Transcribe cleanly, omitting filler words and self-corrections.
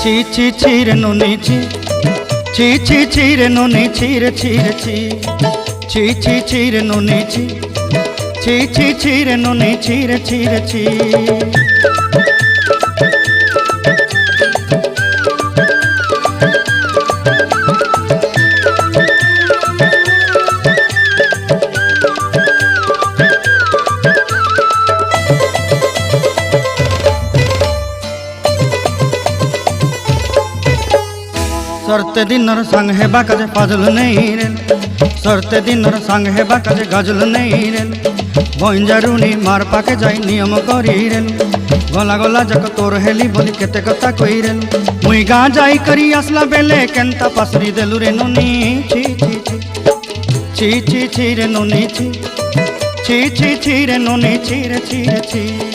ছি ছি ছি রে নুনি ছি ছি ছি ছি রে নুনি ছি রে ছি রে ছি ছি ছি ছি রে নুনি ছি ছি ছি ছি রে নুনি ছি রে ছি রে ছি। सरते दिनर संग हेबा काजे फाजल नहीं रेल सरते दिनर संग हेबा काजे गजल नहीं रेल बंजारुनी मार पाके जाई नियम करी रेल गला गला जक तोर हेली बोली केते कथा कई रेल मुई गा जाई करी आसला बेले केंता पासरी देलु रे नुनी छी छी छी छी छी छी रे नुनी छी छी छी छी रे नुनी छी रे छी रे छी।